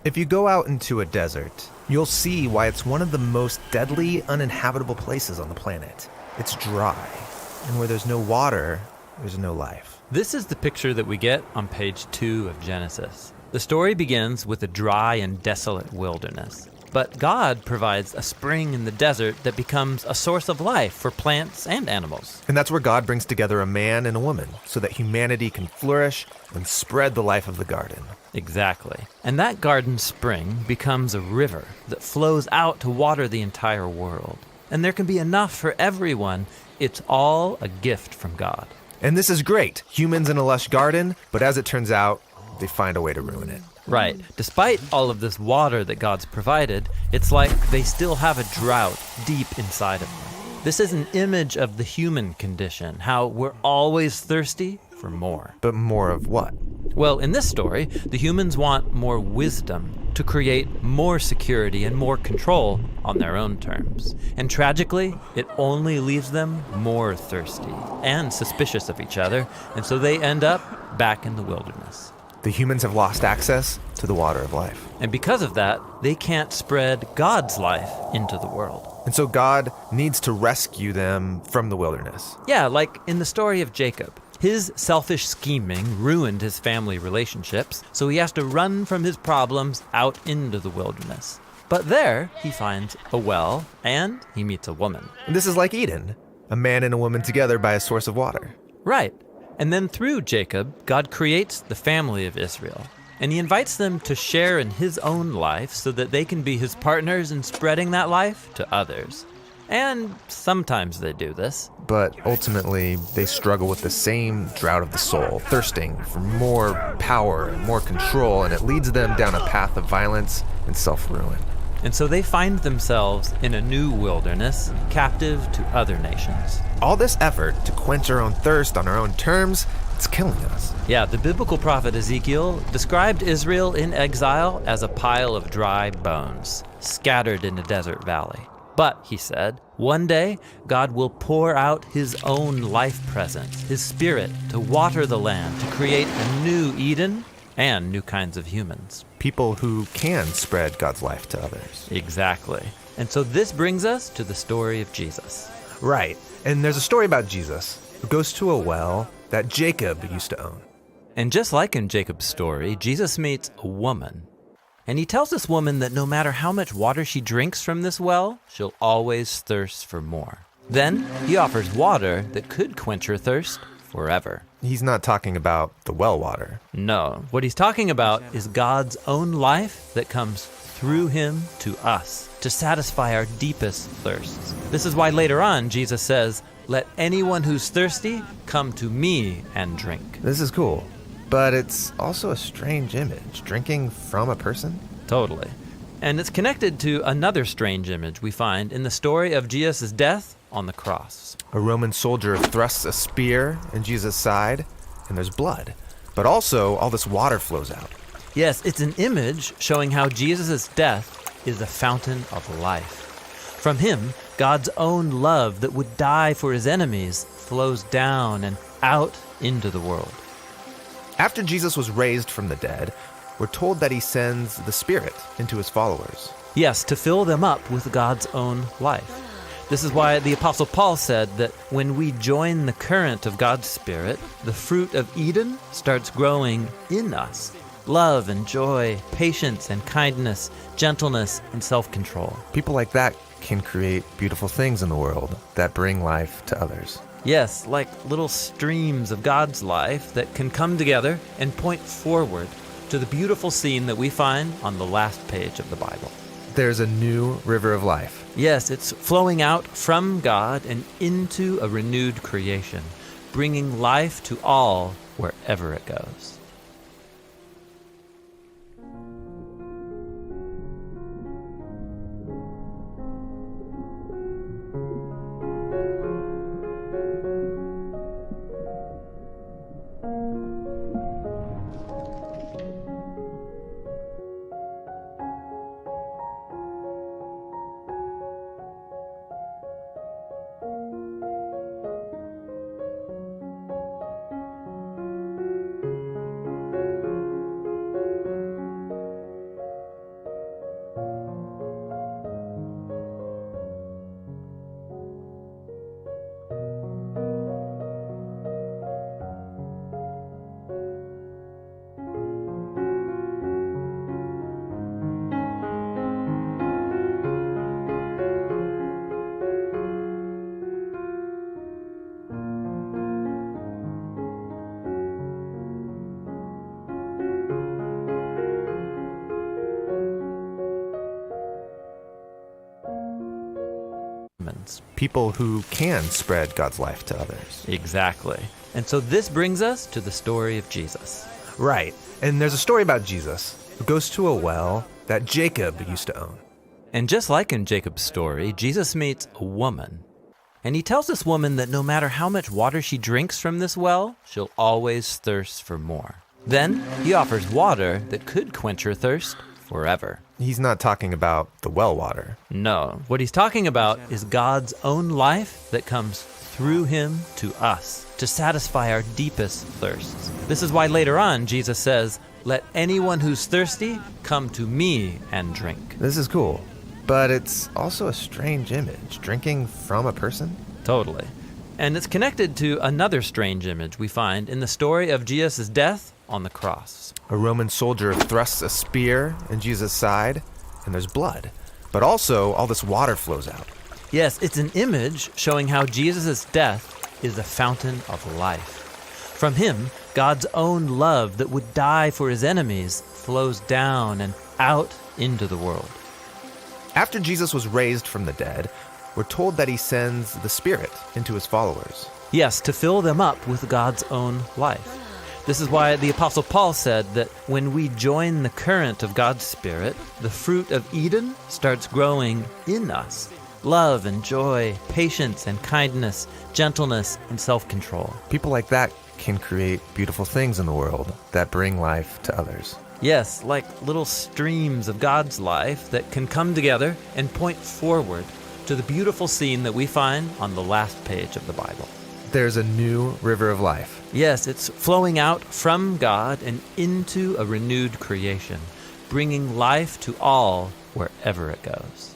If you go out into a desert, you'll see why it's one of the most deadly, uninhabitable places on the planet. It's dry, and where there's no water, there's no life. This is the picture that we get on page 2 of Genesis. The story begins with a dry and desolate wilderness. But God provides a spring in the desert that becomes a source of life for plants and animals. And that's where God brings together a man and a woman so that humanity can flourish and spread the life of the garden. Exactly. And that garden spring becomes a river that flows out to water the entire world. And there can be enough for everyone. It's all a gift from God. And this is great. Humans in a lush garden, but as it turns out, they find a way to ruin it. Right. Despite all of this water that God's provided, it's like they still have a drought deep inside of them. This is an image of the human condition, how we're always thirsty for more. But more of what? Well, in this story, the humans want more wisdom to create more security and more control on their own terms. And tragically, it only leaves them more thirsty and suspicious of each other, and so they end up back in the wilderness. The humans have lost access to the water of life. And because of that, they can't spread God's life into the world. And so God needs to rescue them from the wilderness. Yeah, like in the story of Jacob. His selfish scheming ruined his family relationships, so he has to run from his problems out into the wilderness. But there, he finds a well, and he meets a woman. And this is like Eden, a man and a woman together by a source of water. Right. And then through Jacob, God creates the family of Israel. And he invites them to share in his own life so that they can be his partners in spreading that life to others. And sometimes they do this. But ultimately, they struggle with the same drought of the soul, thirsting for more power and more control, and it leads them down a path of violence and self-ruin. And so they find themselves in a new wilderness, captive to other nations. All this effort to quench our own thirst on our own terms, it's killing us. Yeah, the biblical prophet Ezekiel described Israel in exile as a pile of dry bones, scattered in a desert valley. But, he said, one day God will pour out his own life presence, his spirit, to water the land, to create a new Eden and new kinds of humans. People who can spread God's life to others. Exactly. And so this brings us to the story of Jesus. Right. And there's a story about Jesus who goes to a well that Jacob used to own. And just like in Jacob's story, Jesus meets a woman. And he tells this woman that no matter how much water she drinks from this well, she'll always thirst for more. Then he offers water that could quench her thirst forever. He's not talking about the well water. No, what he's talking about is God's own life that comes through him to us to satisfy our deepest thirsts. This is why later on Jesus says, "Let anyone who's thirsty come to me and drink." This is cool, but it's also a strange image, drinking from a person. Totally. And it's connected to another strange image we find in the story of Jesus' death on the cross. A Roman soldier thrusts a spear in Jesus' side, and there's blood. But also, all this water flows out. Yes, it's an image showing how Jesus' death is a fountain of life. From him, God's own love that would die for his enemies flows down and out into the world. After Jesus was raised from the dead, we're told that he sends the Spirit into his followers. Yes, to fill them up with God's own life. This is why the Apostle Paul said that when we join the current of God's Spirit, the fruit of Eden starts growing in us. Love and joy, patience and kindness, gentleness and self-control. People like that can create beautiful things in the world that bring life to others. Yes, like little streams of God's life that can come together and point forward to the beautiful scene that we find on the last page of the Bible. There's a new river of life. Yes, it's flowing out from God and into a renewed creation, bringing life to all wherever it goes. ones. People who can spread God's life to others. Exactly. And so this brings us to the story of Jesus. Right. And there's a story about Jesus who goes to a well that Jacob used to own. And just like in Jacob's story, Jesus meets a woman. And he tells this woman that no matter how much water she drinks from this well, she'll always thirst for more. Then he offers water that could quench her thirst forever. He's not talking about the well water. No, what he's talking about is God's own life that comes through him to us to satisfy our deepest thirsts. This is why later on Jesus says, "Let anyone who's thirsty come to me and drink." This is cool, but it's also a strange image, drinking from a person. Totally. And it's connected to another strange image we find in the story of Jesus' death on the cross. A Roman soldier thrusts a spear in Jesus' side, and there's blood. But also, all this water flows out. Yes, it's an image showing how Jesus' death is a fountain of life. From him, God's own love that would die for his enemies flows down and out into the world. After Jesus was raised from the dead, we're told that he sends the Spirit into his followers. Yes, to fill them up with God's own life. This is why the Apostle Paul said that when we join the current of God's Spirit, the fruit of Eden starts growing in us. Love and joy, patience and kindness, gentleness and self-control. People like that can create beautiful things in the world that bring life to others. Yes, like little streams of God's life that can come together and point forward to the beautiful scene that we find on the last page of the Bible. There's a new river of life. Yes, it's flowing out from God and into a renewed creation, bringing life to all wherever it goes.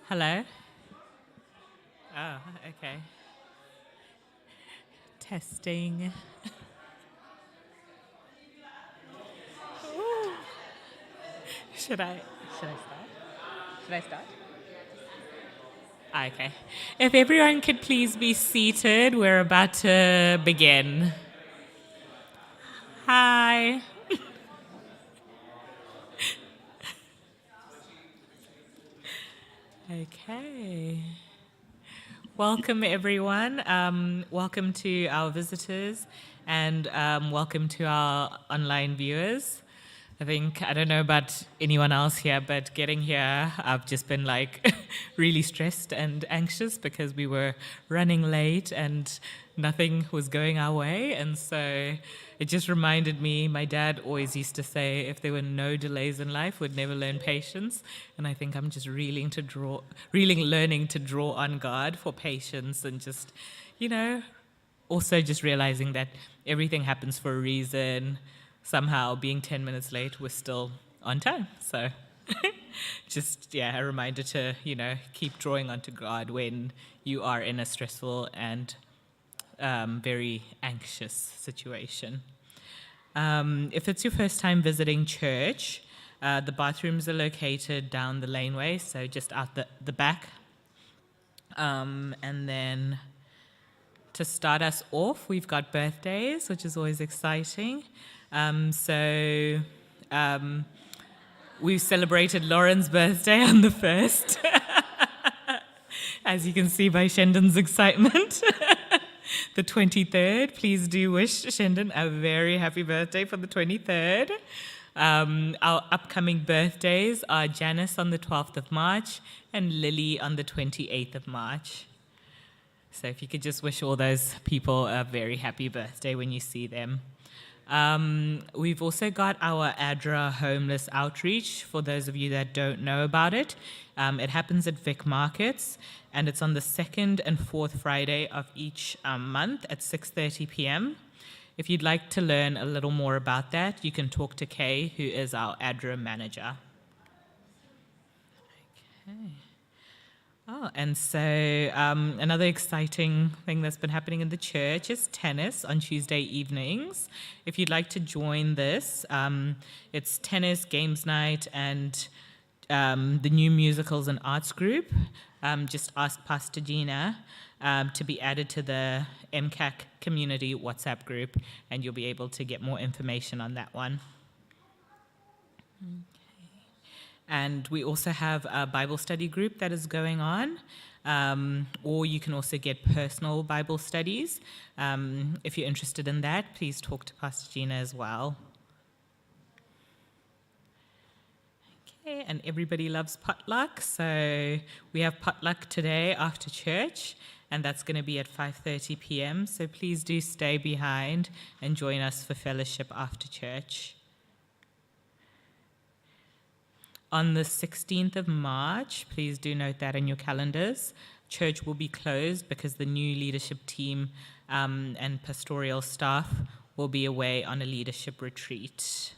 Hello? Oh, okay. Testing. Ooh. Should I start? Should I start? Okay. If everyone could please be seated, we're about to begin. Hi. Okay. Welcome, everyone. Welcome to our visitors and welcome to our online viewers. I don't know about anyone else here, but getting here, I've just been like really stressed and anxious because we were running late and nothing was going our way. And so it just reminded me, my dad always used to say, if there were no delays in life, we'd never learn patience. And I think I'm just really learning to draw on God for patience and just, also just realizing that everything happens for a reason. Somehow being 10 minutes late, we're still on time. So just, a reminder to, keep drawing onto God when you are in a stressful and very anxious situation. If it's your first time visiting church, the bathrooms are located down the laneway, so just out the back. And then to start us off, we've got birthdays, which is always exciting. We celebrated Lauren's birthday on the 1st, as you can see by Shendon's excitement. The 23rd, please do wish Shendon a very happy birthday for the 23rd. Our upcoming birthdays are Janice on the 12th of March and Lily on the 28th of March. So if you could just wish all those people a very happy birthday when you see them. We've also got our ADRA homeless outreach, for those of you that don't know about it. It happens at Vic Markets, and it's on the 2nd and 4th Friday of each month at 6:30 p.m. If you'd like to learn a little more about that, you can talk to Kay, who is our ADRA manager. Okay. Oh, and so another exciting thing that's been happening in the church is tennis on Tuesday evenings. If you'd like to join this, it's tennis, games night, and the new musicals and arts group. Just ask Pastor Gina to be added to the MCAC community WhatsApp group, and you'll be able to get more information on that one. And we also have a Bible study group that is going on, or you can also get personal Bible studies. If you're interested in that, please talk to Pastor Gina as well. Okay, and everybody loves potluck, so we have potluck today after church, and that's going to be at 5:30 p.m., so please do stay behind and join us for fellowship after church. On the 16th of March, please do note that in your calendars, church will be closed because the new leadership team and pastoral staff will be away on a leadership retreat.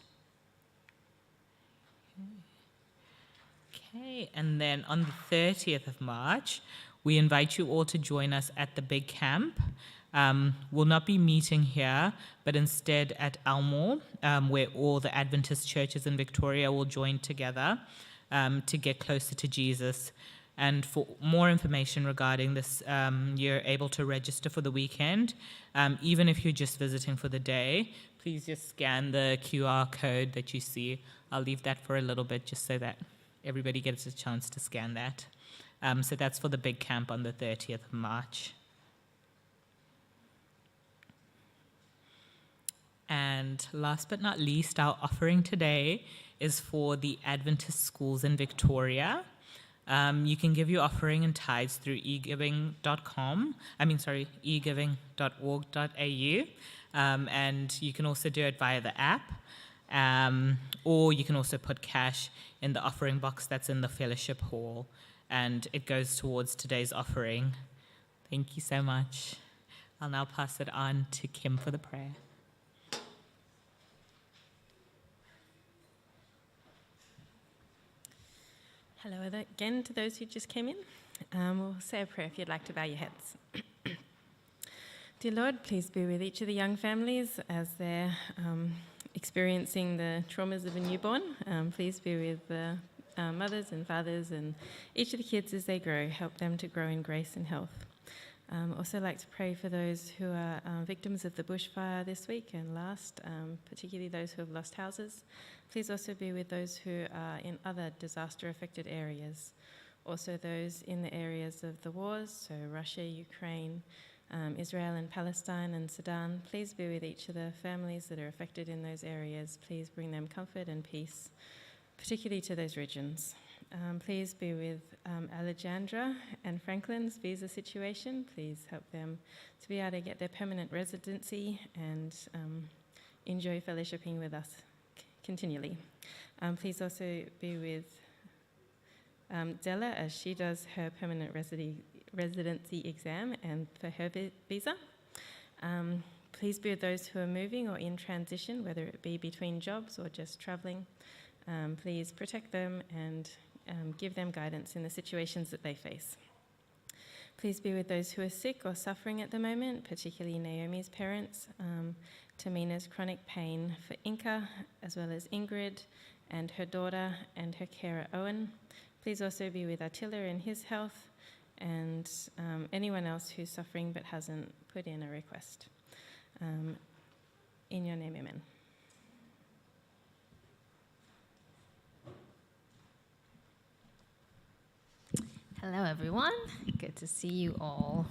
Okay, and then on the 30th of March, we invite you all to join us at the big camp. We'll not be meeting here, but instead at Elmore, where all the Adventist churches in Victoria will join together to get closer to Jesus. And for more information regarding this, you're able to register for the weekend. Even if you're just visiting for the day, please just scan the QR code that you see. I'll leave that for a little bit just so that everybody gets a chance to scan that. So that's for the big camp on the 30th of March. And last but not least, our offering today is for the Adventist schools in Victoria. You can give your offering and tithes through egiving.org.au. And you can also do it via the app. Or you can also put cash in the offering box that's in the fellowship hall. And it goes towards today's offering. Thank you so much. I'll now pass it on to Kim for the prayer. Hello again to those who just came in. We'll say a prayer if you'd like to bow your heads. Dear Lord, please be with each of the young families as they're experiencing the traumas of a newborn. Please be with the mothers and fathers and each of the kids as they grow. Help them to grow in grace and health. Also like to pray for those who are victims of the bushfire this week and last, particularly those who have lost houses. Please also be with those who are in other disaster-affected areas. Also those in the areas of the wars, so Russia, Ukraine, Israel and Palestine and Sudan. Please be with each of the families that are affected in those areas. Please bring them comfort and peace, particularly to those regions. Please be with Alejandra and Franklin's visa situation. Please help them to be able to get their permanent residency and enjoy fellowshipping with us continually. Please also be with Della as she does her permanent residency exam and for her visa. Please be with those who are moving or in transition, whether it be between jobs or just traveling. Please protect them and give them guidance in the situations that they face. Please be with those who are sick or suffering at the moment, particularly Naomi's parents, Tamina's chronic pain, for Inka, as well as Ingrid and her daughter and her carer Owen. Please also be with Attila in his health and anyone else who's suffering but hasn't put in a request. In your name, amen. Hello, everyone. Good to see you all.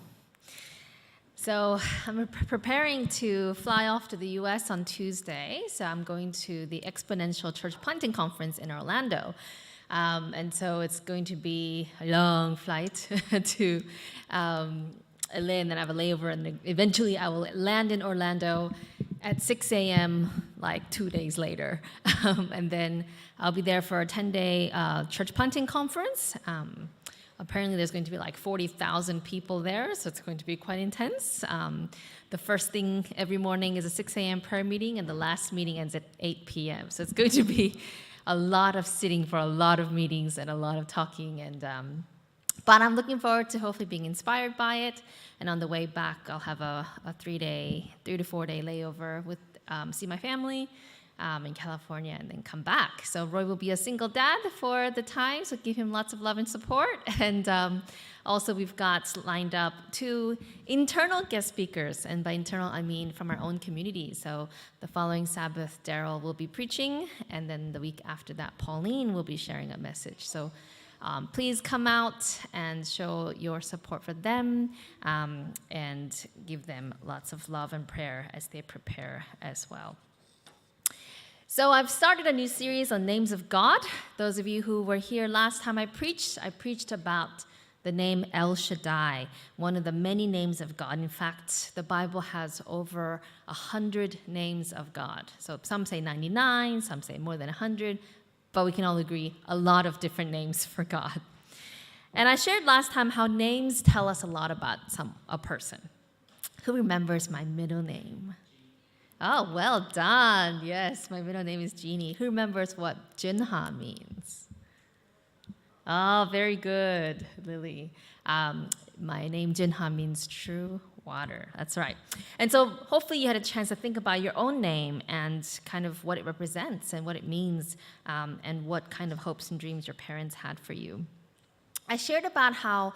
So I'm preparing to fly off to the US on Tuesday. So I'm going to the Exponential Church Planting Conference in Orlando. And so it's going to be a long flight to LA, and then I have a layover, and then eventually I will land in Orlando at 6 a.m. like 2 days later. And then I'll be there for a 10-day church planting conference. Apparently there's going to be like 40,000 people there, so it's going to be quite intense. The first thing every morning is a 6 a.m. prayer meeting, and the last meeting ends at 8 p.m. So it's going to be a lot of sitting for a lot of meetings and a lot of talking. But I'm looking forward to hopefully being inspired by it. And on the way back, I'll have a 3 to 4 day layover with see my family in California, and then come back. So Roy will be a single dad for the time, so give him lots of love and support. And also we've got lined up 2 internal guest speakers, and by internal I mean from our own community. So the following Sabbath, Daryl will be preaching, and then the week after that, Pauline will be sharing a message. So please come out and show your support for them, and give them lots of love and prayer as they prepare as well. So I've started a new series on names of God. Those of you who were here last time I preached about the name El Shaddai, one of the many names of God. In fact, the Bible has over 100 names of God. So some say 99, some say more than 100, but we can all agree a lot of different names for God. And I shared last time how names tell us a lot about a person. Who remembers my middle name? Oh, well done. Yes, my middle name is Jeannie. Who remembers what Junha means? Oh, very good, Lily. My name Junha means true water. That's right. And so hopefully you had a chance to think about your own name and kind of what it represents and what it means, and what kind of hopes and dreams your parents had for you. I shared about how,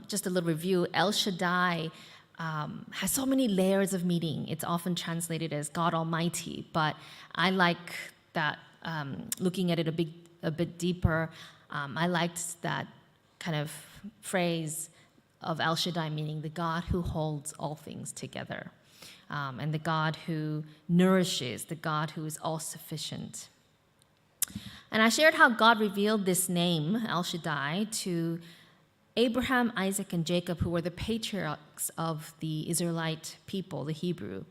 just a little review, El Shaddai has so many layers of meaning. It's often translated as God Almighty, but I like that, looking at it a bit deeper. I liked that kind of phrase of El Shaddai, meaning the God who holds all things together, and the God who nourishes, the God who is all-sufficient. And I shared how God revealed this name, El Shaddai, to Abraham, Isaac, and Jacob, who were the patriarchs of the Israelite people, the Hebrew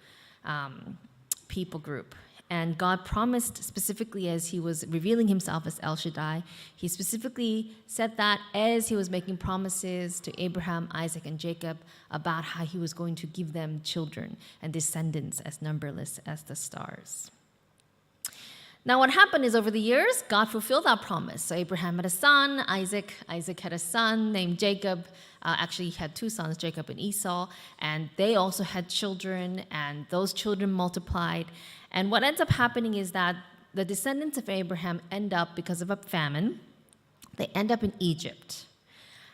people group. And God promised specifically, as he was revealing himself as El Shaddai, he specifically said that as he was making promises to Abraham, Isaac, and Jacob about how he was going to give them children and descendants as numberless as the stars. Now, what happened is over the years, God fulfilled that promise. So Abraham had a son, Isaac. Isaac had a son named Jacob. Actually, he had two sons, Jacob and Esau. And they also had children, and those children multiplied. And what ends up happening is that the descendants of Abraham end up, because of a famine, they end up in Egypt.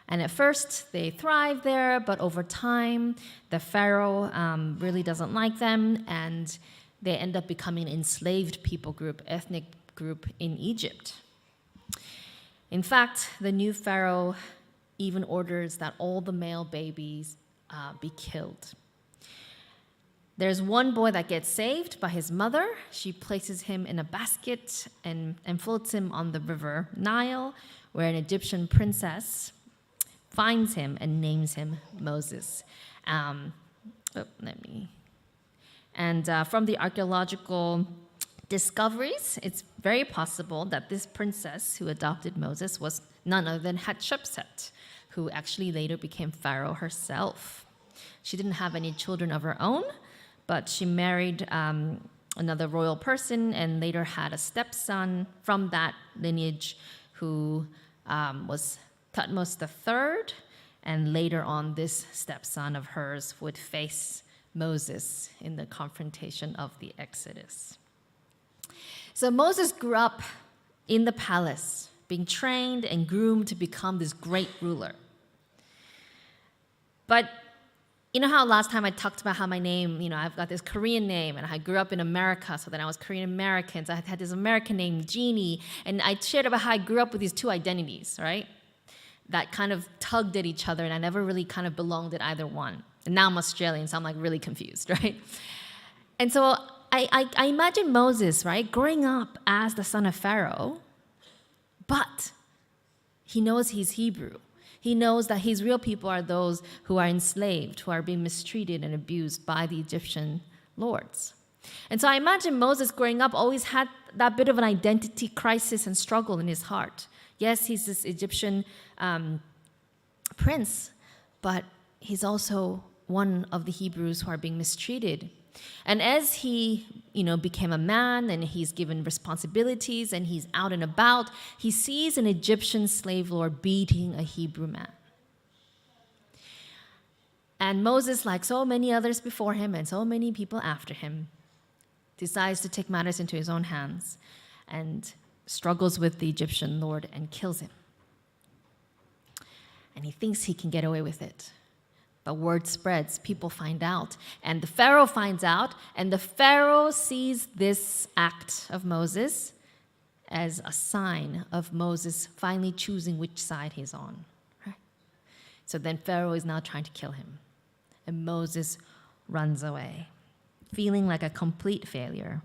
And at first, they thrive there, but over time, the Pharaoh really doesn't like them, and they end up becoming an enslaved people group, ethnic group in Egypt. In fact, the new Pharaoh even orders that all the male babies be killed. There's one boy that gets saved by his mother. She places him in a basket and floats him on the river Nile, where an Egyptian princess finds him and names him Moses. From the archaeological discoveries, it's very possible that this princess who adopted Moses was none other than Hatshepsut, who actually later became Pharaoh herself. She didn't have any children of her own, but she married another royal person and later had a stepson from that lineage who was Thutmose III, and later on this stepson of hers would face Moses in the confrontation of the Exodus. So Moses grew up in the palace, being trained and groomed to become this great ruler. But you know how last time I talked about how my name, I've got this Korean name, and I grew up in America, so then I was Korean American, so I had this American name, Jeannie, and I shared about how I grew up with these two identities, right? That kind of tugged at each other, and I never really kind of belonged at either one. And now I'm Australian, so I'm like really confused, right? And so I imagine Moses, right, growing up as the son of Pharaoh, but he knows he's Hebrew. He knows that his real people are those who are enslaved, who are being mistreated and abused by the Egyptian lords. And so I imagine Moses growing up always had that bit of an identity crisis and struggle in his heart. Yes, he's this Egyptian prince, but he's also one of the Hebrews who are being mistreated. And as he, became a man and he's given responsibilities and he's out and about, he sees an Egyptian slave lord beating a Hebrew man. And Moses, like so many others before him and so many people after him, decides to take matters into his own hands and struggles with the Egyptian lord and kills him. And he thinks he can get away with it. But word spreads, people find out, and the Pharaoh finds out, and the Pharaoh sees this act of Moses as a sign of Moses finally choosing which side he's on. Right? So then Pharaoh is now trying to kill him, and Moses runs away, feeling like a complete failure.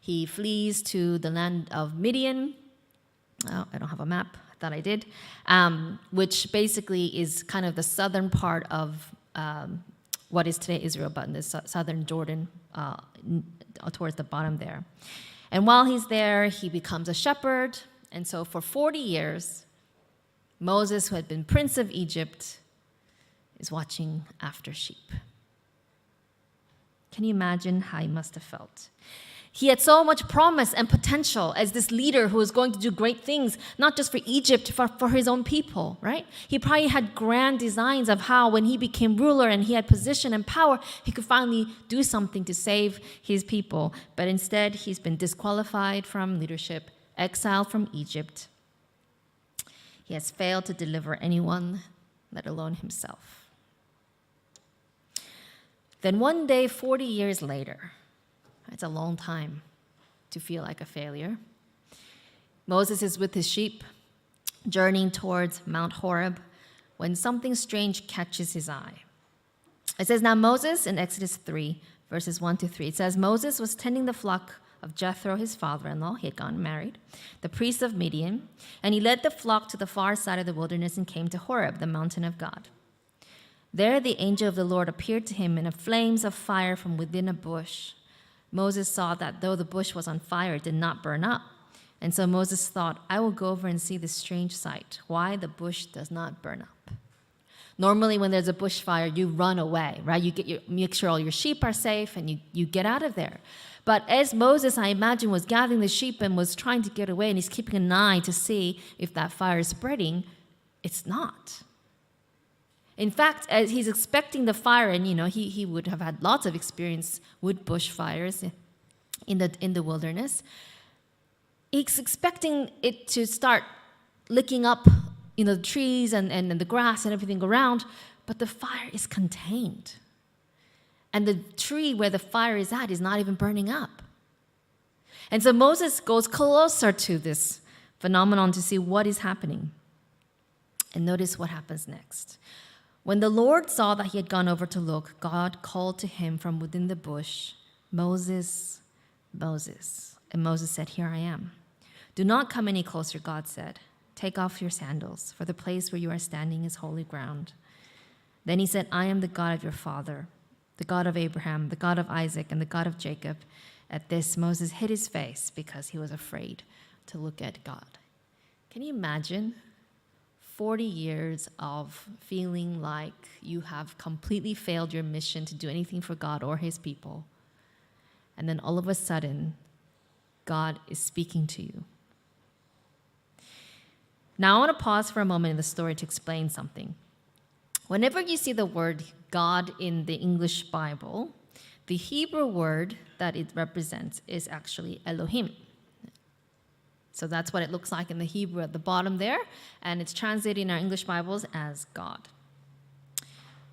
He flees to the land of Midian. Oh, I don't have a map. That I did, which basically is kind of the southern part of what is today Israel, but in the southern Jordan, towards the bottom there. And while he's there, he becomes a shepherd. And so for 40 years, Moses, who had been prince of Egypt, is watching after sheep. Can you imagine how he must have felt? He had so much promise and potential as this leader who was going to do great things, not just for Egypt, for his own people, right? He probably had grand designs of how when he became ruler and he had position and power, he could finally do something to save his people. But instead, he's been disqualified from leadership, exiled from Egypt. He has failed to deliver anyone, let alone himself. Then one day, 40 years later, it's a long time to feel like a failure. Moses is with his sheep, journeying towards Mount Horeb, when something strange catches his eye. It says, now Moses, in Exodus 3, verses 1-3, it says, Moses was tending the flock of Jethro, his father-in-law. He had gotten married, the priest of Midian, and he led the flock to the far side of the wilderness and came to Horeb, the mountain of God. There the angel of the Lord appeared to him in flames of fire from within a bush. Moses saw that though the bush was on fire, it did not burn up. And so Moses thought, I will go over and see this strange sight, why the bush does not burn up. Normally, when there's a bushfire, you run away, right? You make sure all your sheep are safe and you get out of there. But as Moses, I imagine, was gathering the sheep and was trying to get away, and he's keeping an eye to see if that fire is spreading, it's not. In fact, as he's expecting the fire, and he would have had lots of experience with bushfires in the wilderness, he's expecting it to start licking up the trees and the grass and everything around, but the fire is contained. And the tree where the fire is at is not even burning up. And so Moses goes closer to this phenomenon to see what is happening. And notice what happens next. When the Lord saw that he had gone over to look, God called to him from within the bush, "Moses, Moses." And Moses said, "Here I am." "Do not come any closer," God said. "Take off your sandals, for the place where you are standing is holy ground." Then he said, "I am the God of your father, the God of Abraham, the God of Isaac, and the God of Jacob." At this, Moses hid his face because he was afraid to look at God. Can you imagine 40 years of feeling like you have completely failed your mission to do anything for God or his people, and then all of a sudden, God is speaking to you? Now, I want to pause for a moment in the story to explain something. Whenever you see the word God in the English Bible, the Hebrew word that it represents is actually Elohim. So that's what it looks like in the Hebrew at the bottom there, and it's translated in our English Bibles as God.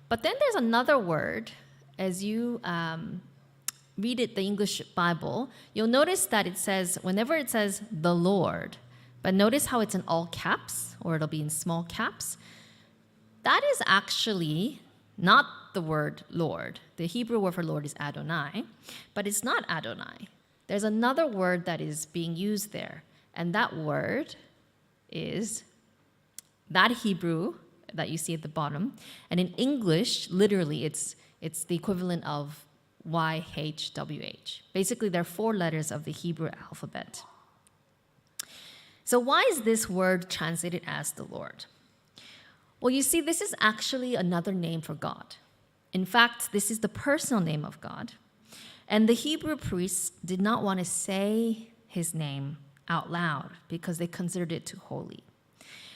But then there's another word. As you read it, the English Bible, you'll notice that whenever it says the Lord, but notice how it's in all caps, or it'll be in small caps. That is actually not the word Lord. The Hebrew word for Lord is Adonai, but it's not Adonai. There's another word that is being used there, and that word is that Hebrew that you see at the bottom. And in English, literally, it's the equivalent of YHWH. Basically, they're 4 letters of the Hebrew alphabet. So why is this word translated as the Lord? Well, you see, this is actually another name for God. In fact, this is the personal name of God. And the Hebrew priests did not want to say his name out loud because they considered it too holy.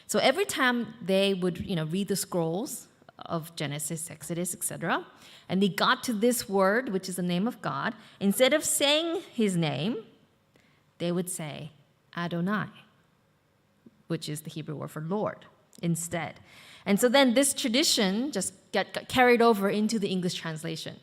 So every time they would, read the scrolls of Genesis, Exodus, etc., and they got to this word, which is the name of God, instead of saying his name, they would say Adonai, which is the Hebrew word for Lord, instead. And so then this tradition just got carried over into the English translation.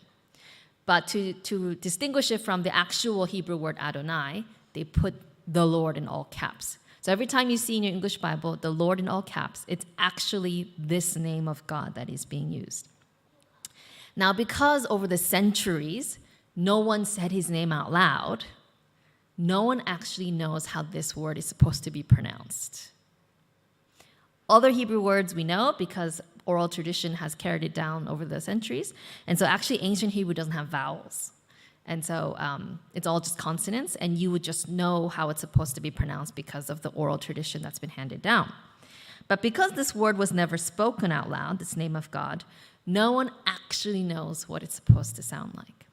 But to distinguish it from the actual Hebrew word Adonai, they put the Lord in all caps. So every time you see in your English Bible, the Lord in all caps, it's actually this name of God that is being used. Now, because over the centuries, no one said his name out loud, no one actually knows how this word is supposed to be pronounced. Other Hebrew words we know because oral tradition has carried it down over the centuries. And so actually ancient Hebrew doesn't have vowels. And so it's all just consonants, and you would just know how it's supposed to be pronounced because of the oral tradition that's been handed down. But because this word was never spoken out loud, this name of God, no one actually knows what it's supposed to sound like.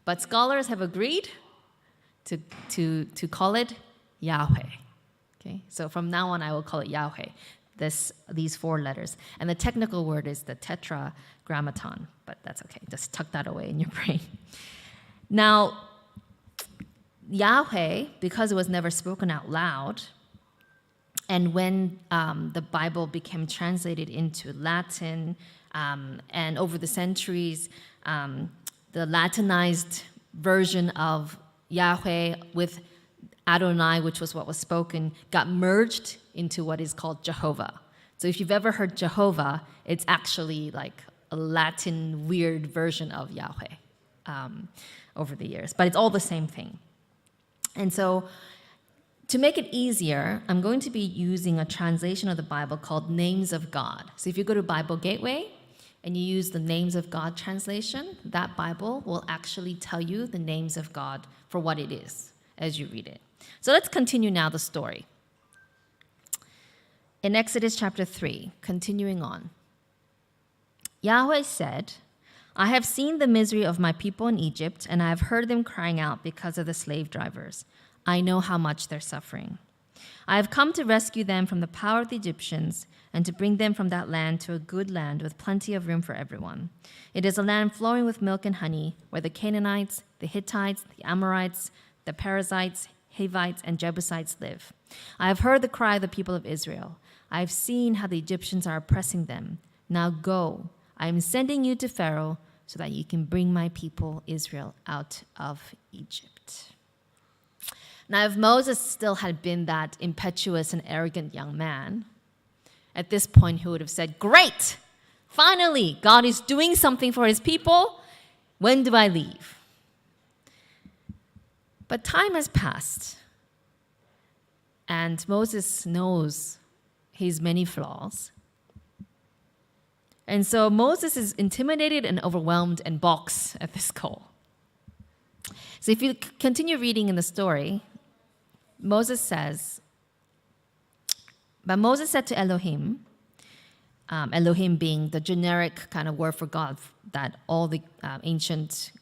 But scholars have agreed to call it Yahweh. Okay? So from now on, I will call it Yahweh. These 4 letters. And the technical word is the tetragrammaton, but that's okay. Just tuck that away in your brain. Now, Yahweh, because it was never spoken out loud, and when the Bible became translated into Latin, and over the centuries, the Latinized version of Yahweh with Adonai, which was what was spoken, got merged into what is called Jehovah. So if you've ever heard Jehovah, it's actually like a Latin weird version of Yahweh over the years. But it's all the same thing. And so to make it easier, I'm going to be using a translation of the Bible called Names of God. So if you go to Bible Gateway and you use the Names of God translation, that Bible will actually tell you the names of God for what it is as you read it. So let's continue now the story. In Exodus chapter 3, continuing on. Yahweh said, I have seen the misery of my people in Egypt, and I have heard them crying out because of the slave drivers. I know how much they're suffering. I have come to rescue them from the power of the Egyptians and to bring them from that land to a good land with plenty of room for everyone. It is a land flowing with milk and honey, where the Canaanites, the Hittites, the Amorites, the Perizzites, Hivites, and Jebusites live. I have heard the cry of the people of Israel. I have seen how the Egyptians are oppressing them. Now go. I am sending you to Pharaoh so that you can bring my people Israel out of Egypt. Now, if Moses still had been that impetuous and arrogant young man, at this point he would have said, great, finally, God is doing something for his people. When do I leave? But time has passed, and Moses knows his many flaws. And so Moses is intimidated and overwhelmed and balks at this call. So if you continue reading in the story, Moses says, but Moses said to Elohim, Elohim being the generic kind of word for God that all the ancient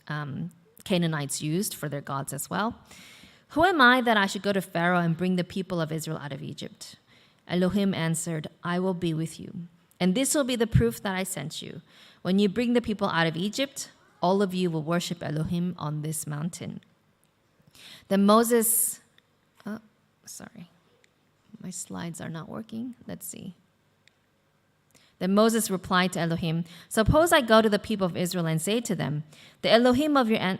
Canaanites used for their gods as well. Who am I that I should go to Pharaoh and bring the people of Israel out of Egypt? Elohim answered, I will be with you. And this will be the proof that I sent you. When you bring the people out of Egypt, all of you will worship Elohim on this mountain. Then Moses, my slides are not working. Let's see. Then Moses replied to Elohim, suppose I go to the people of Israel and say to them, the Elohim of your Let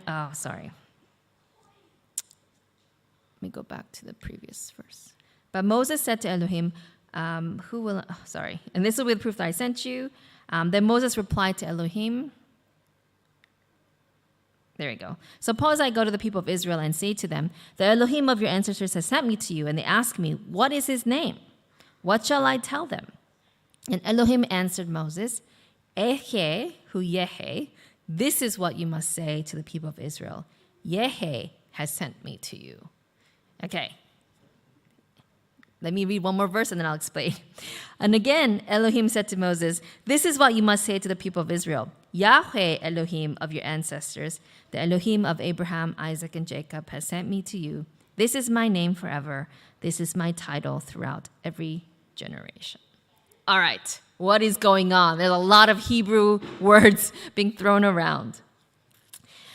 me go back to the previous verse. But Moses said to Elohim, and this will be the proof that I sent you. Then Moses replied to Elohim, there we go. Suppose I go to the people of Israel and say to them, the Elohim of your ancestors has sent me to you, and they ask me, what is his name? What shall I tell them? And Elohim answered Moses, Ehe hu Yehe, this is what you must say to the people of Israel. Yehe has sent me to you. Okay. Let me read one more verse and then I'll explain. And again, Elohim said to Moses, this is what you must say to the people of Israel. Yahweh, Elohim of your ancestors, the Elohim of Abraham, Isaac, and Jacob, has sent me to you. This is my name forever. This is my title throughout every generation. All right, what is going on? There's a lot of Hebrew words being thrown around.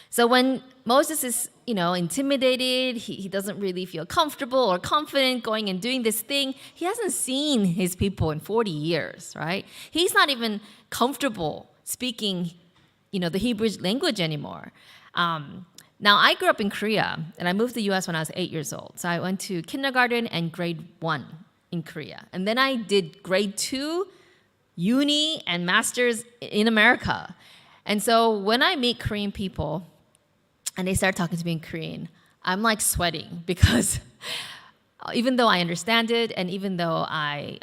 So when Moses is, intimidated, he doesn't really feel comfortable or confident going and doing this thing. He hasn't seen his people in 40 years, right? He's not even comfortable speaking, the Hebrew language anymore. Now, I grew up in Korea, and I moved to the U.S. when I was 8 years old. So I went to kindergarten and grade 1 in Korea. And then I did grade 2, uni, and master's in America. And so when I meet Korean people, and they start talking to me in Korean, I'm like sweating because even though I understand it and even though I,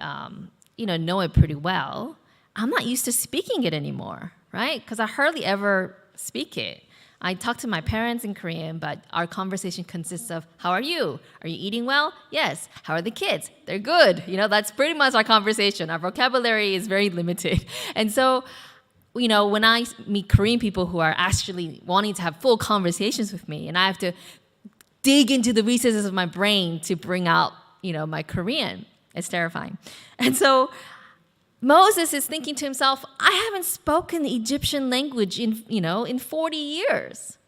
know it pretty well, I'm not used to speaking it anymore, right? Because I hardly ever speak it. I talk to my parents in Korean, but our conversation consists of, how are you? Are you eating well? Yes. How are the kids? They're good. That's pretty much our conversation. Our vocabulary is very limited. And so, when I meet Korean people who are actually wanting to have full conversations with me, and I have to dig into the recesses of my brain to bring out, my Korean, it's terrifying. And so Moses is thinking to himself, I haven't spoken the Egyptian language in 40 years,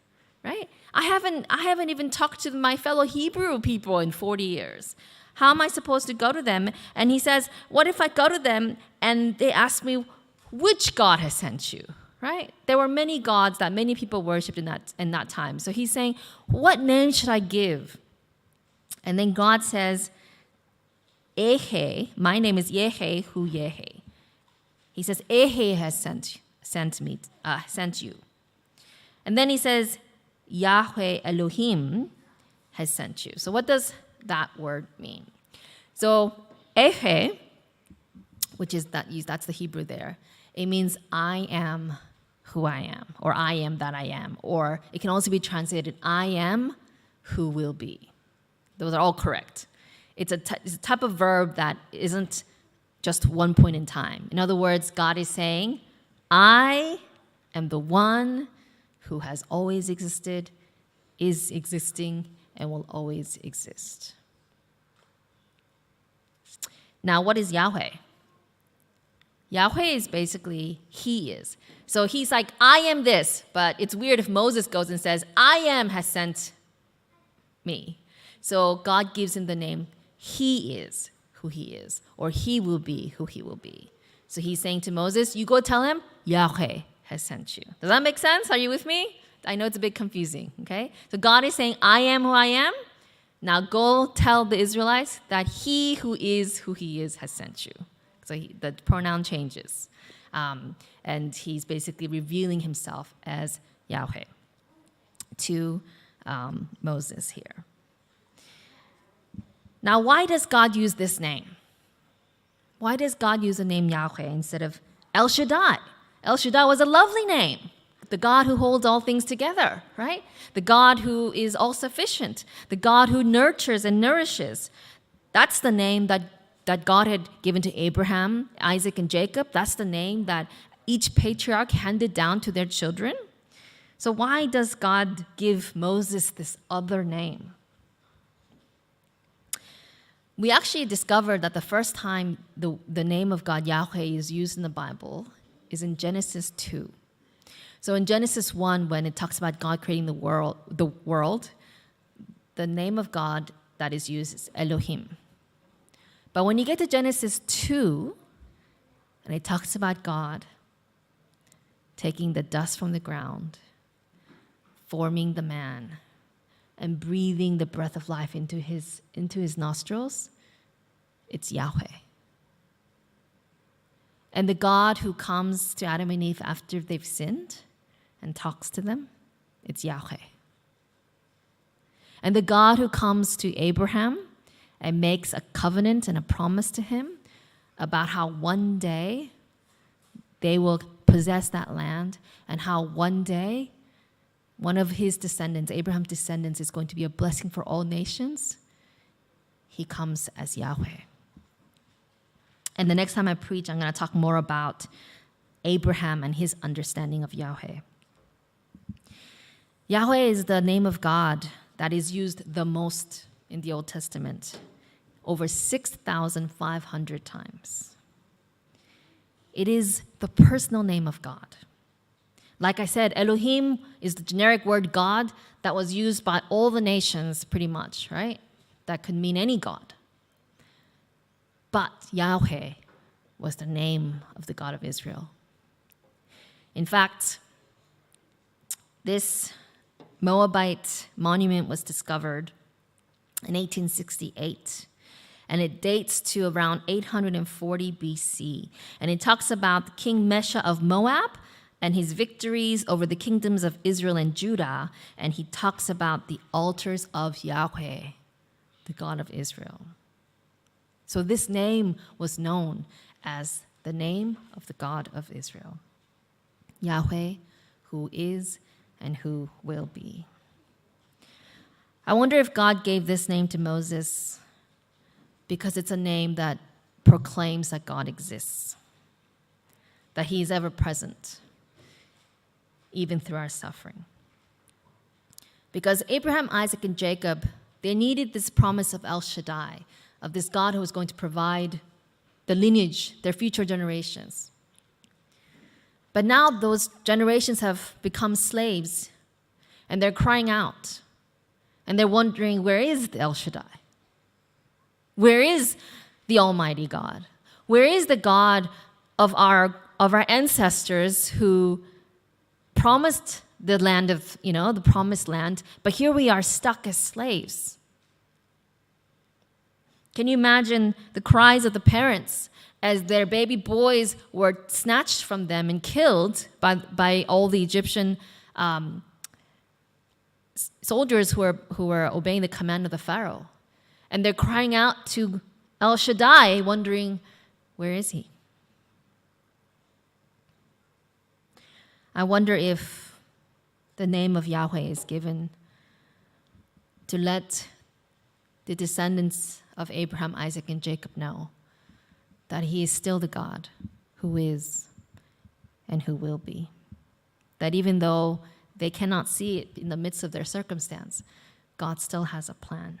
right? I haven't even talked to my fellow Hebrew people in 40 years. How am I supposed to go to them? And he says, what if I go to them and they ask me, which God has sent you, right? There were many gods that many people worshipped in that time. So he's saying, what name should I give? And then God says, Ehe, my name is Yehe hu Yehe. He says, Ehe has sent you. And then he says, Yahweh Elohim has sent you. So what does that word mean? So Ehe, which is that's the Hebrew there. It means I am who I am, or I am that I am, or it can also be translated I am who will be. Those are all correct. It's a type of verb that isn't just one point in time. In other words, God is saying, I am the one who has always existed, is existing, and will always exist. Now, what is Yahweh? Yahweh is basically He is. So He's like, I am this, but it's weird if Moses goes and says, I am has sent me. So God gives him the name, He is who He is, or He will be who He will be. So He's saying to Moses, you go tell him, Yahweh has sent you. Does that make sense? Are you with me? I know it's a bit confusing, okay? So God is saying, I am who I am. Now go tell the Israelites that He who He is has sent you. So the pronoun changes. And He's basically revealing Himself as Yahweh to Moses here. Now, why does God use this name? Why does God use the name Yahweh instead of El Shaddai? El Shaddai was a lovely name. The God who holds all things together, right? The God who is all-sufficient. The God who nurtures and nourishes. That's the name that God had given to Abraham, Isaac, and Jacob. That's the name that each patriarch handed down to their children. So why does God give Moses this other name? We actually discovered that the first time the name of God, Yahweh, is used in the Bible is in Genesis 2. So in Genesis 1, when it talks about God creating the world, the name of God that is used is Elohim. But when you get to Genesis 2, and it talks about God taking the dust from the ground, forming the man, and breathing the breath of life into his nostrils, it's Yahweh. And the God who comes to Adam and Eve after they've sinned and talks to them, it's Yahweh. And the God who comes to Abraham and makes a covenant and a promise to him about how one day they will possess that land, and how one day one of his descendants, Abraham's descendants, is going to be a blessing for all nations, he comes as Yahweh. And the next time I preach, I'm going to talk more about Abraham and his understanding of Yahweh. Yahweh is the name of God that is used the most in the Old Testament, over 6,500 times. It is the personal name of God. Like I said, Elohim is the generic word God that was used by all the nations pretty much, right? That could mean any God. But Yahweh was the name of the God of Israel. In fact, this Moabite monument was discovered in 1868. And it dates to around 840 BC. And it talks about King Mesha of Moab and his victories over the kingdoms of Israel and Judah. And he talks about the altars of Yahweh, the God of Israel. So this name was known as the name of the God of Israel, Yahweh, who is and who will be. I wonder if God gave this name to Moses because it's a name that proclaims that God exists, that He is ever present, even through our suffering. Because Abraham, Isaac, and Jacob, they needed this promise of El Shaddai, of this God who was going to provide the lineage, their future generations. But now those generations have become slaves, and they're crying out, and they're wondering, where is the El Shaddai? Where is the Almighty God? Where is the God of our ancestors who promised the land of, the promised land, but here we are stuck as slaves? Can you imagine the cries of the parents as their baby boys were snatched from them and killed by all the Egyptian soldiers who were obeying the command of the Pharaoh? And they're crying out to El Shaddai, wondering, where is He? I wonder if the name of Yahweh is given to let the descendants of Abraham, Isaac, and Jacob know that He is still the God who is and who will be. That even though they cannot see it in the midst of their circumstance, God still has a plan.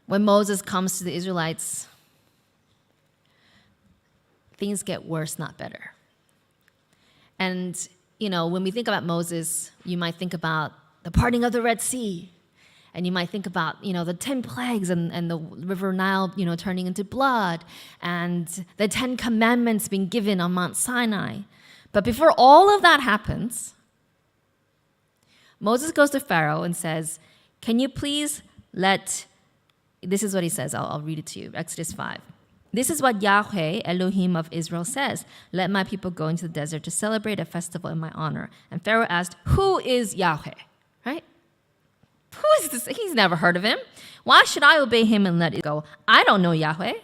When Moses comes to the Israelites, things get worse, not better. And, when we think about Moses, you might think about the parting of the Red Sea. And you might think about, the 10 plagues and the river Nile, turning into blood, and the 10 commandments being given on Mount Sinai. But before all of that happens, Moses goes to Pharaoh and says, can you please this is what he says, I'll read it to you, Exodus 5. This is what Yahweh, Elohim of Israel says, let my people go into the desert to celebrate a festival in my honor. And Pharaoh asked, who is Yahweh, right? Who is this? He's never heard of him. Why should I obey him and let it go? I don't know Yahweh.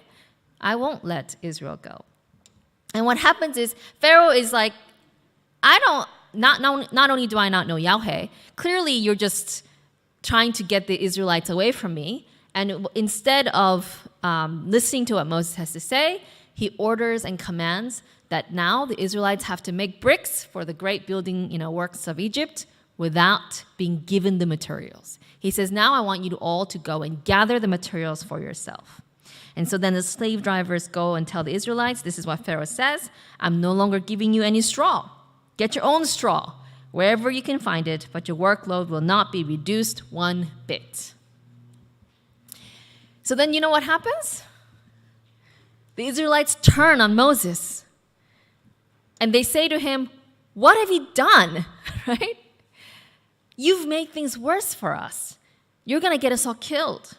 I won't let Israel go. And what happens is Pharaoh is like, not only do I not know Yahweh, clearly you're just trying to get the Israelites away from me. And instead of listening to what Moses has to say, he orders and commands that now the Israelites have to make bricks for the great building, works of Egypt without being given the materials. He says, now I want you all to go and gather the materials for yourself. And so then the slave drivers go and tell the Israelites, this is what Pharaoh says, I'm no longer giving you any straw. Get your own straw, wherever you can find it, but your workload will not be reduced one bit. So then you know what happens? The Israelites turn on Moses and they say to him, what have you done? Right? You've made things worse for us. You're going to get us all killed.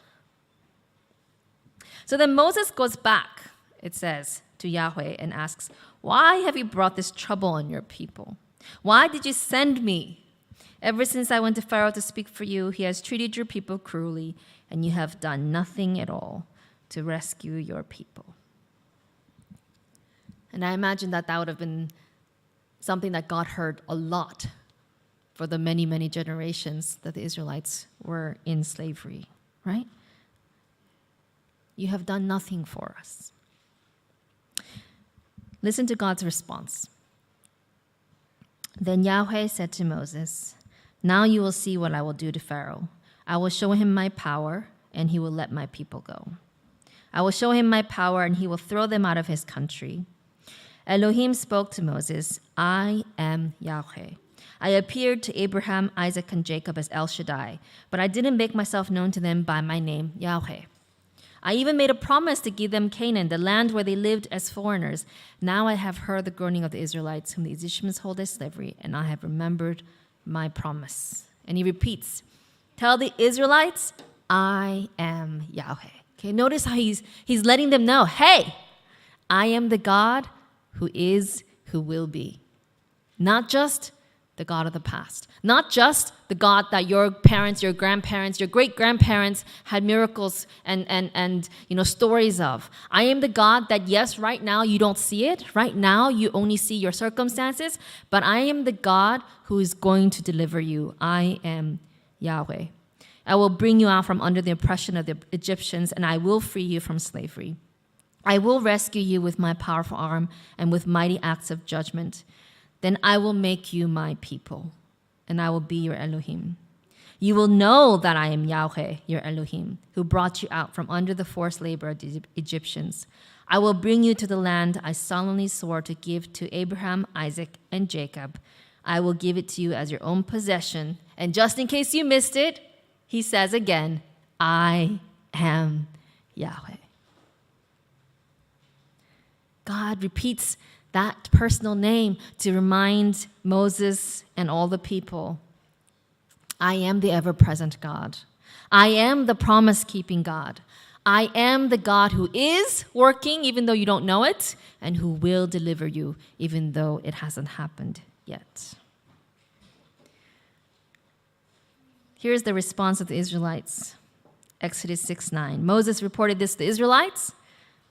So then Moses goes back, it says, to Yahweh and asks, why have you brought this trouble on your people? Why did you send me? Ever since I went to Pharaoh to speak for you, he has treated your people cruelly, and you have done nothing at all to rescue your people. And I imagine that would have been something that God heard a lot for the many, many generations that the Israelites were in slavery, right? You have done nothing for us. Listen to God's response. Then Yahweh said to Moses, now you will see what I will do to Pharaoh. I will show him my power, and he will let my people go. I will show him my power, and he will throw them out of his country. Elohim spoke to Moses, I am Yahweh. I appeared to Abraham, Isaac, and Jacob as El Shaddai, but I didn't make myself known to them by my name, Yahweh. I even made a promise to give them Canaan, the land where they lived as foreigners. Now I have heard the groaning of the Israelites, whom the Egyptians hold as slavery, and I have remembered my promise. And he repeats, tell the Israelites, I am Yahweh. Okay, notice how he's letting them know, hey, I am the God who is, who will be. Not just the God of the past. Not just the God that your parents, your grandparents, your great-grandparents had miracles and stories of. I am the God that, yes, right now you don't see it. Right now you only see your circumstances. But I am the God who is going to deliver you. I am Yahweh. I will bring you out from under the oppression of the Egyptians, and I will free you from slavery. I will rescue you with my powerful arm and with mighty acts of judgment. Then I will make you my people, and I will be your Elohim. You will know that I am Yahweh, your Elohim, who brought you out from under the forced labor of the Egyptians. I will bring you to the land I solemnly swore to give to Abraham, Isaac, and Jacob. I will give it to you as your own possession. And just in case you missed it, he says again, I am Yahweh. God repeats that personal name to remind Moses and all the people, I am the ever-present God. I am the promise-keeping God. I am the God who is working even though you don't know it, and who will deliver you even though it hasn't happened yet. Here's the response of the Israelites. Exodus 6:9. Moses reported this to the Israelites,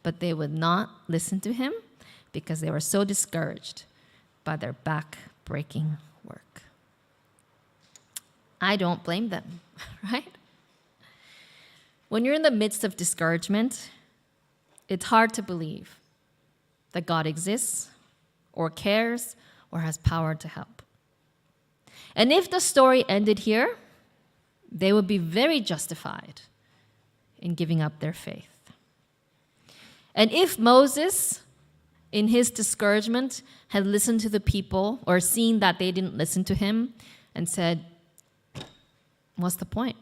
but they would not listen to him because they were so discouraged by their back-breaking work. I don't blame them, right? When you're in the midst of discouragement, it's hard to believe that God exists or cares or has power to help. And if the story ended here, they would be very justified in giving up their faith. And if Moses, in his discouragement, had listened to the people or seen that they didn't listen to him and said, what's the point?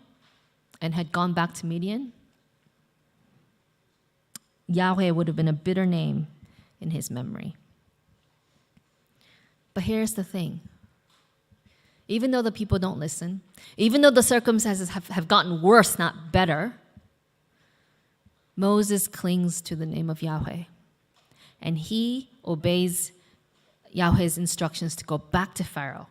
And had gone back to Midian, Yahweh would have been a bitter name in his memory. But here's the thing. Even though the people don't listen, even though the circumstances have gotten worse, not better, Moses clings to the name of Yahweh. And he obeys Yahweh's instructions to go back to Pharaoh,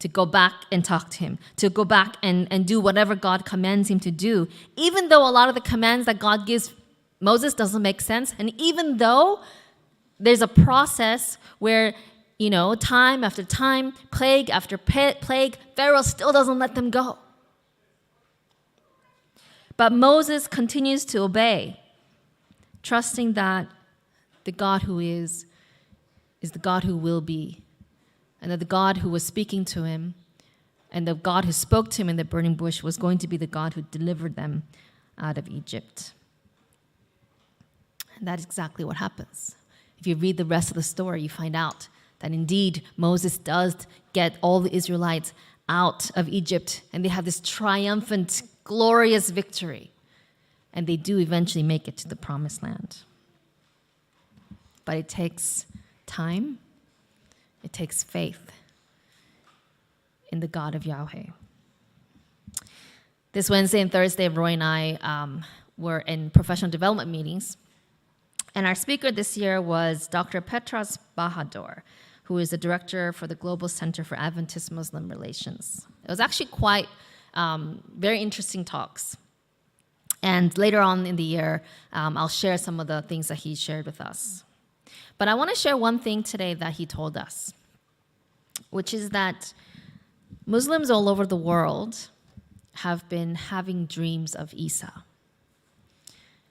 to go back and talk to him, to go back and do whatever God commands him to do, even though a lot of the commands that God gives Moses doesn't make sense. And even though there's a process where, time after time, plague after plague, Pharaoh still doesn't let them go. But Moses continues to obey, trusting that the God who is the God who will be, and that the God who was speaking to him and the God who spoke to him in the burning bush was going to be the God who delivered them out of Egypt. And that's exactly what happens. If you read the rest of the story, you find out that indeed Moses does get all the Israelites out of Egypt, and they have this triumphant, glorious victory. And they do eventually make it to the promised land. But it takes time. It takes faith in the God of Yahweh. This Wednesday and Thursday, Roy and I were in professional development meetings. And our speaker this year was Dr. Petros Bahadur, who is the director for the Global Center for Adventist-Muslim Relations. It was actually quite very interesting talks. And later on in the year, I'll share some of the things that he shared with us. But I want to share one thing today that he told us, which is that Muslims all over the world have been having dreams of Isa.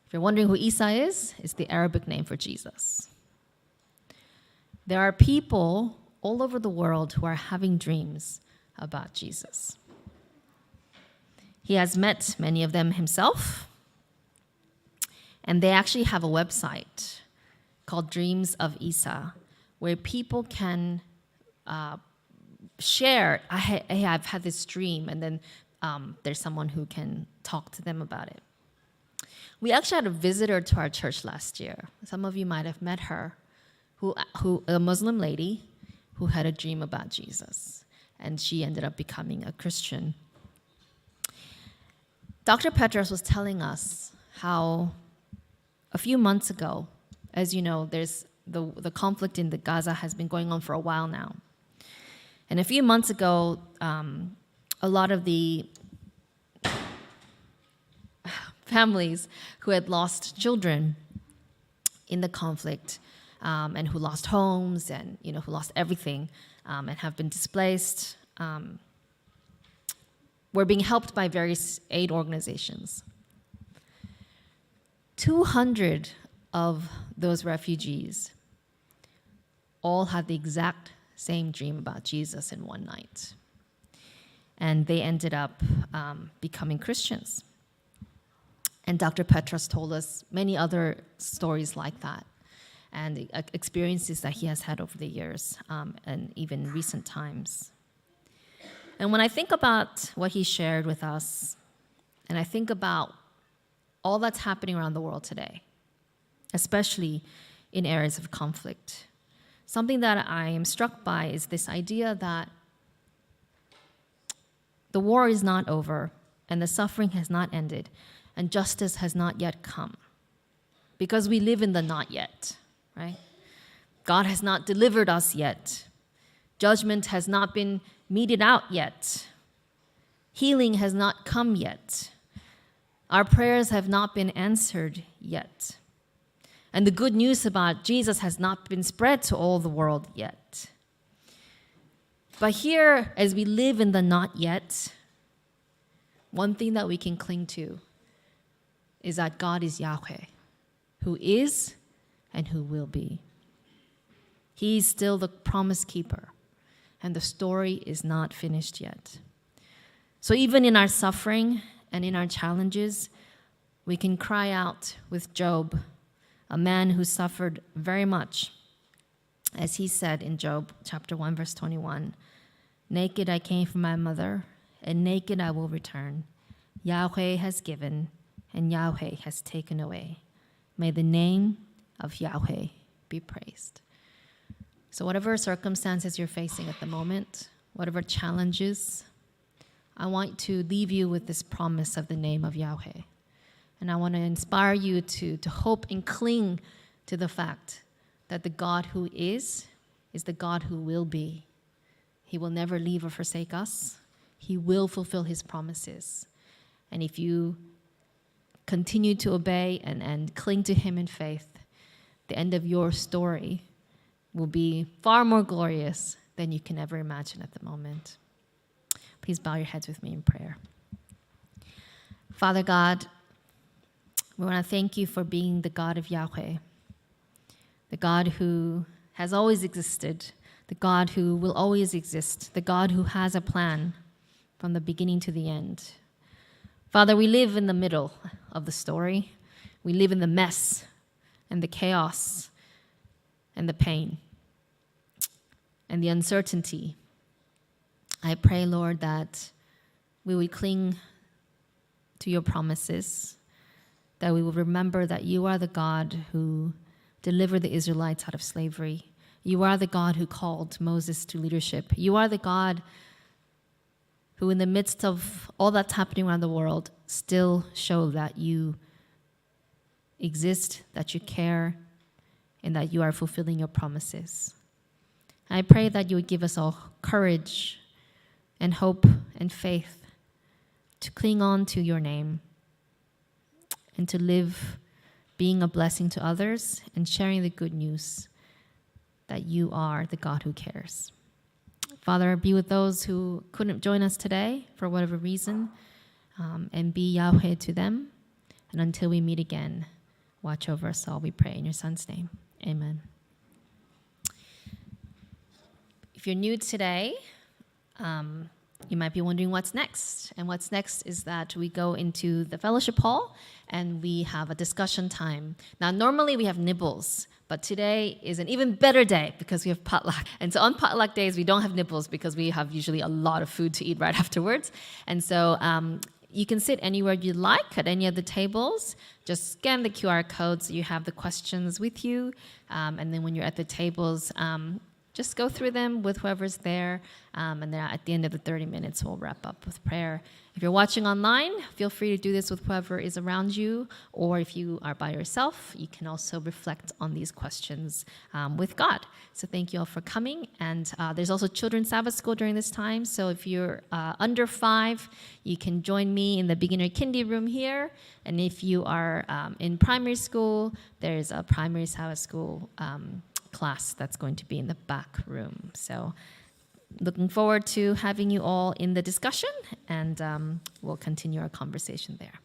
If you're wondering who Isa is, it's the Arabic name for Jesus. There are people all over the world who are having dreams about Jesus. He has met many of them himself, and they actually have a website called Dreams of Isa, where people can share, I've had this dream, and then there's someone who can talk to them about it. We actually had a visitor to our church last year. Some of you might have met her, who a Muslim lady who had a dream about Jesus, and she ended up becoming a Christian. Dr. Petros was telling us how a few months ago, as you know, there's the conflict in the Gaza has been going on for a while now. And a few months ago, a lot of the families who had lost children in the conflict and who lost homes and who lost everything and have been displaced were being helped by various aid organizations. 200 of those refugees all had the exact same dream about Jesus in one night. And they ended up becoming Christians. And Dr. Petros told us many other stories like that and experiences that he has had over the years and even recent times. And when I think about what he shared with us, and I think about all that's happening around the world today, especially in areas of conflict, something that I am struck by is this idea that the war is not over and the suffering has not ended and justice has not yet come. Because we live in the not yet, right? God has not delivered us yet. Judgment has not been meted out yet. Healing has not come yet. Our prayers have not been answered yet. And the good news about Jesus has not been spread to all the world yet. But here, as we live in the not yet, one thing that we can cling to is that God is Yahweh, who is and who will be. He's still the promise keeper, and the story is not finished yet. So even in our suffering and in our challenges, we can cry out with Job, a man who suffered very much. As he said in Job chapter 1, verse 21, "Naked I came from my mother, and naked I will return. Yahweh has given, and Yahweh has taken away. May the name of Yahweh be praised." So whatever circumstances you're facing at the moment, whatever challenges, I want to leave you with this promise of the name of Yahweh. And I want to inspire you to hope and cling to the fact that the God who is the God who will be. He will never leave or forsake us. He will fulfill his promises. And if you continue to obey and cling to him in faith, the end of your story will be far more glorious than you can ever imagine at the moment. Please bow your heads with me in prayer. Father God, we want to thank you for being the God of Yahweh, the God who has always existed, the God who will always exist, the God who has a plan from the beginning to the end. Father, we live in the middle of the story. We live in the mess and the chaos and the pain and the uncertainty. I pray, Lord, that we would cling to your promises, that we will remember that you are the God who delivered the Israelites out of slavery. You are the God who called Moses to leadership. You are the God who, in the midst of all that's happening around the world, still show that you exist, that you care, and that you are fulfilling your promises. I pray that you would give us all courage and hope and faith to cling on to your name and to live being a blessing to others and sharing the good news that you are the God who cares. Father, be with those who couldn't join us today for whatever reason, and be Yahweh to them. And until we meet again, watch over us all, we pray in your Son's name. Amen. If you're new today, you might be wondering what's next. And what's next is that we go into the fellowship hall and we have a discussion time. Now, normally we have nibbles, but today is an even better day because we have potluck. And so on potluck days, we don't have nibbles because we have usually a lot of food to eat right afterwards. And so you can sit anywhere you like at any of the tables. Just scan the QR code so you have the questions with you. And then when you're at the tables, just go through them with whoever's there, and then at the end of the 30 minutes, we'll wrap up with prayer. If you're watching online, feel free to do this with whoever is around you, or if you are by yourself, you can also reflect on these questions with God. So thank you all for coming, and there's also Children's Sabbath School during this time, so if you're under 5, you can join me in the beginner kindy room here, and if you are in primary school, there's a primary Sabbath School class that's going to be in the back room. So looking forward to having you all in the discussion, and we'll continue our conversation there.